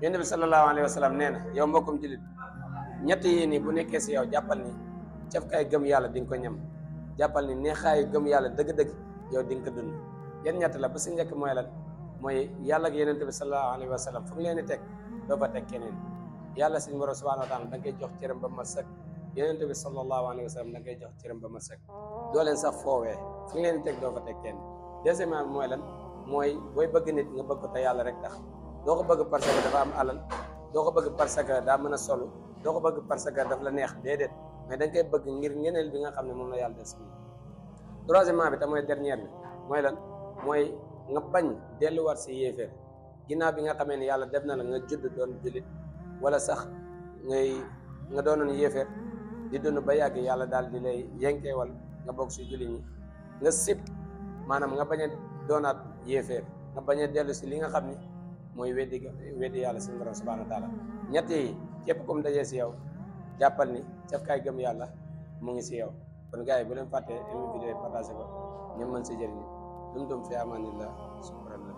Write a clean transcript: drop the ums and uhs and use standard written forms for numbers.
yonent bi sallallahu alayhi wa sallam nee na yow mbokkum jullit ñett yi nii bu nekkee si yow jàppal ni cafkaay gëm yàlla di nga ko ñam jàppal ni neexaayu gëm yàlla dëgg-dëgg yow di nga ko dund. yan ñett la ba si njëkk mooy lan mooy yàlla ak yonent bi sallallahu alayhi wa sallam fu mu leen di teg doo fa teg keneen yàlla suñu borom subhanahu wa taala da nga koy jox cëram ba mat sëkk yonent bi sallallahu alayhi wa sallam da nga koy jox cëram ba mat sëkk doo leen sax foowee fu mu leen di teg doo fa teg kenn. deuxièmement mooy lan mooy booy bëgg nit nga bëgg ko te yàlla rek tax doo ko bëgg parce que dafa am alal doo ko bëgg parce que daa mën a solu doo ko bëgg parce que daf la neex déedéet mais da nga koy bëgg ngir ngeneel bi nga xam ne moom la yàlla def si. troisièmement bi te mooy dernière bi mooy lan mooy nga bañ delluwaat si yéeféer ginnaaw bi nga xamee ne yàlla def na la nga judd doon jullit wala sax nga doonoon yéeféer di dund ba yàgg yàlla daal di lay yenkeewal nga bokk si jullit ñi nga sib maanaam nga bañ a doonaat yéeféer nga bañ a dellu si li nga xam ni mooy weddi yàlla suñu borom subhanahu wa taala. ñett yi képp comme dajee si yow jàppal ni cafkaay gëm yàlla mu ngi si yow. kon gars yi bu leen fàttee aimé vidéo yi partagé ko ñu mën si jëriñu dum fi amaanillah subhanallah.